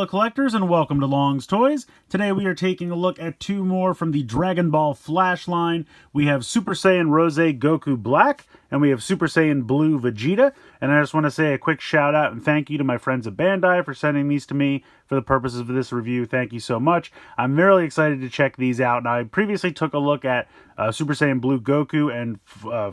fellow collectors, and welcome to Long's Toys. Today we are taking a look at two more from the Dragon Ball Flash line. We have Super Saiyan Rose Goku Black, and we have Super Saiyan Blue Vegeta. And I just want to say a quick shout out and thank you to my friends at Bandai for sending these to me for the purposes of this review. Thank you so much. I'm really excited to check these out. Now, I previously took a look at Super Saiyan Blue Goku and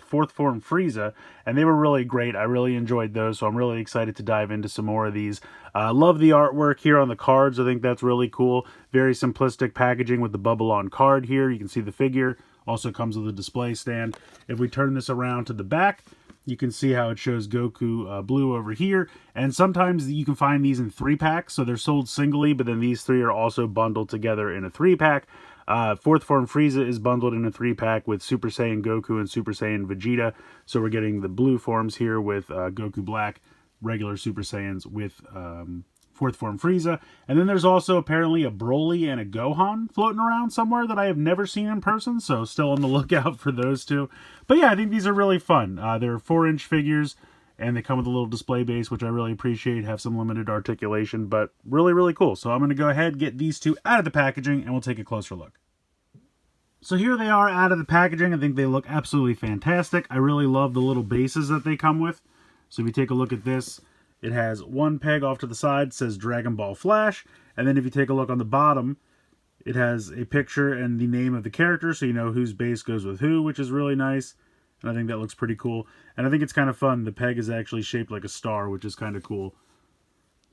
Fourth Form Frieza, and they were really great. I really enjoyed those, so I'm really excited to dive into some more of these. Love the artwork here on the cards. I think that's really cool. Very simplistic packaging with the bubble on card here. You can see the figure. Also comes with a display stand. If we turn this around to the back, you can see how it shows Goku Blue over here. And sometimes you can find these in 3-packs, so they're sold singly, but then these three are also bundled together in a 3-pack. Fourth Form Frieza is bundled in a 3-pack with Super Saiyan Goku and Super Saiyan Vegeta. So we're getting the blue forms here with Goku Black, regular Super Saiyans with Fourth Form Frieza. And then there's also apparently a Broly and a Gohan floating around somewhere that I have never seen in person, so still on the lookout for those two. But yeah, I think these are really fun. They're 4-inch figures, and they come with a little display base, which I really appreciate, have some limited articulation, but really, really cool. So I'm going to go ahead and get these two out of the packaging, and we'll take a closer look. So here they are out of the packaging. I think they look absolutely fantastic. I really love the little bases that they come with. So if you take a look at this, it has one peg off to the side, says Dragon Ball Flash, and then if you take a look on the bottom, it has a picture and the name of the character, so you know whose base goes with who, which is really nice, and I think that looks pretty cool. And I think it's kind of fun. The peg is actually shaped like a star, which is kind of cool.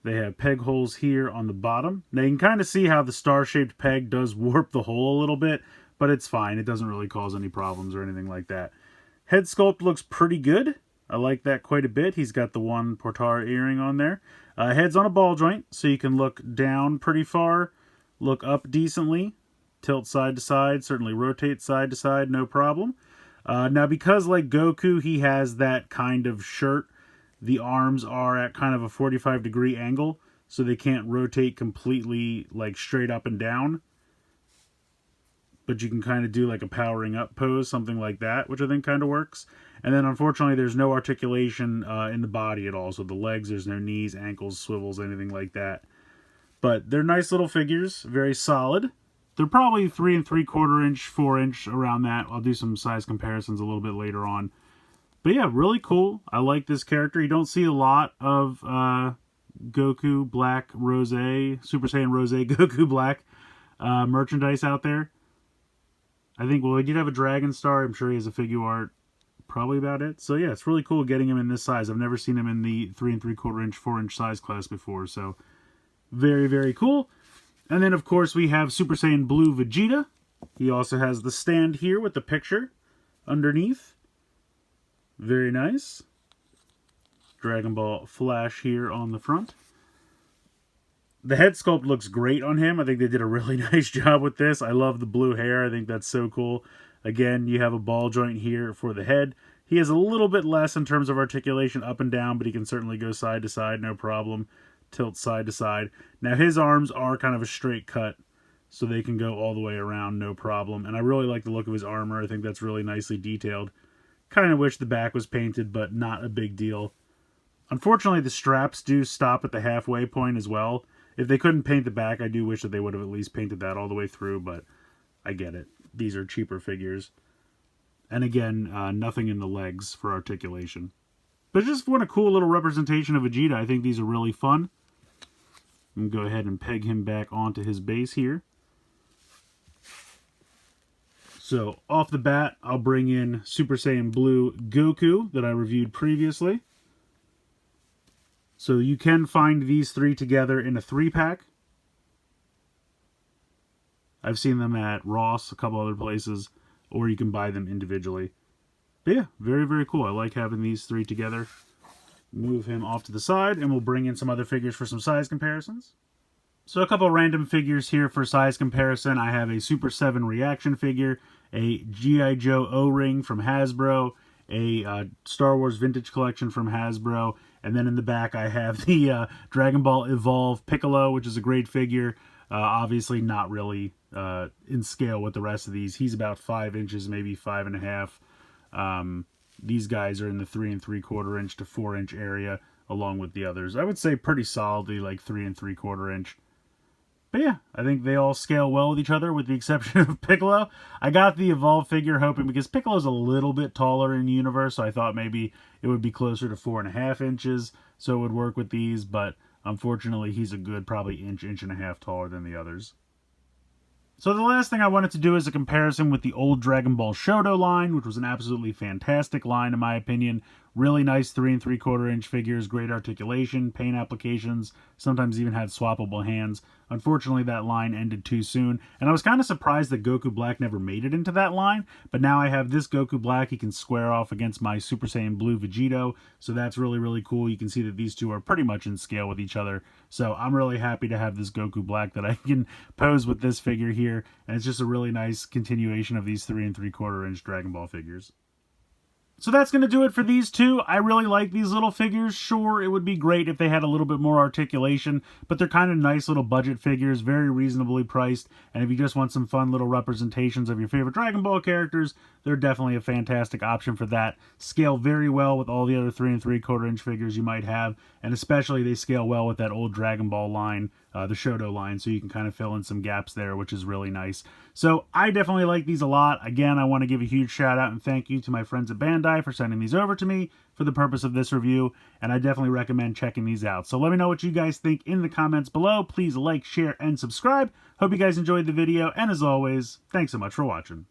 They have peg holes here on the bottom. Now you can kind of see how the star-shaped peg does warp the hole a little bit, but it's fine. It doesn't really cause any problems or anything like that. Head sculpt looks pretty good. I like that quite a bit. He's got the one Portar earring on there. Head's on a ball joint, so you can look down pretty far, look up decently, tilt side to side, certainly rotate side to side, no problem. Now, because like Goku, he has that kind of shirt, the arms are at kind of a 45-degree angle, so they can't rotate completely like straight up and down. But you can kind of do like a powering up pose, something like that, which I think kind of works. And then unfortunately there's no articulation in the body at all. So the legs, there's no knees, ankles, swivels, anything like that. But they're nice little figures, very solid. They're probably 3 3/4 inch, 4 inch, around that. I'll do some size comparisons a little bit later on. But yeah, really cool. I like this character. You don't see a lot of Goku Black Rose, Super Saiyan Rose Goku Black merchandise out there. I think, well, he did have a Dragon Star. I'm sure he has a figure art. Probably about it. So yeah, it's really cool getting him in this size. I've never seen him in the 3 3/4 inch, 4 inch size class before. So very, very cool. And then, of course, we have Super Saiyan Blue Vegeta. He also has the stand here with the picture underneath. Very nice. Dragon Ball Flash here on the front. The head sculpt looks great on him. I think they did a really nice job with this. I love the blue hair. I think that's so cool. Again, you have a ball joint here for the head. He has a little bit less in terms of articulation up and down, but he can certainly go side to side, no problem. Tilt side to side. Now his arms are kind of a straight cut, so they can go all the way around, no problem. And I really like the look of his armor. I think that's really nicely detailed. Kind of wish the back was painted, but not a big deal. Unfortunately, the straps do stop at the halfway point as well. If they couldn't paint the back, I do wish that they would have at least painted that all the way through, but I get it. These are cheaper figures. And again, nothing in the legs for articulation. But just want a cool little representation of Vegeta. I think these are really fun. I'm going to go ahead and peg him back onto his base here. So, off the bat, I'll bring in Super Saiyan Blue Goku that I reviewed previously. So you can find these three together in a 3-pack. I've seen them at Ross, a couple other places, or you can buy them individually. But yeah, very, very cool. I like having these three together. Move him off to the side, and we'll bring in some other figures for some size comparisons. So a couple random figures here for size comparison. I have a Super 7 reaction figure, a G.I. Joe O-ring from Hasbro, a Star Wars Vintage Collection from Hasbro, and then in the back I have the Dragon Ball Evolve Piccolo, which is a great figure. Obviously not really in scale with the rest of these. He's about 5 inches, maybe 5.5. These guys are in the 3 3/4 inch to 4 inch area. along with the others. I would say pretty solidly like 3 3/4 inch. But yeah, I think they all scale well with each other with the exception of Piccolo. I got the Evolve figure hoping because Piccolo's a little bit taller in the universe, so I thought maybe it would be closer to 4.5 inches, so it would work with these, but unfortunately he's a good probably inch and a half taller than the others. So the last thing I wanted to do is a comparison with the old Dragon Ball Shoto line, which was an absolutely fantastic line in my opinion. Really nice 3 3/4 inch figures, great articulation, paint applications, sometimes even had swappable hands. Unfortunately, that line ended too soon, and I was kind of surprised that Goku Black never made it into that line, but now I have this Goku Black. He can square off against my Super Saiyan Blue Vegeta, so that's really, really cool. You can see that these two are pretty much in scale with each other, so I'm really happy to have this Goku Black that I can pose with this figure here, and it's just a really nice continuation of these 3 3/4 inch Dragon Ball figures. So that's going to do it for these two. I really like these little figures. Sure, it would be great if they had a little bit more articulation, but they're kind of nice little budget figures, very reasonably priced, and if you just want some fun little representations of your favorite Dragon Ball characters, they're definitely a fantastic option for that. Scale very well with all the other 3 3/4 inch figures you might have, and especially they scale well with that old Dragon Ball line, the Shoto line, so you can kind of fill in some gaps there, which is really nice. So I definitely like these a lot. Again, I want to give a huge shout out and thank you to my friends at Bandai for sending these over to me for the purpose of this review, and I definitely recommend checking these out. So let me know what you guys think in the comments below. Please like, share, and subscribe. Hope you guys enjoyed the video, and as always, thanks so much for watching.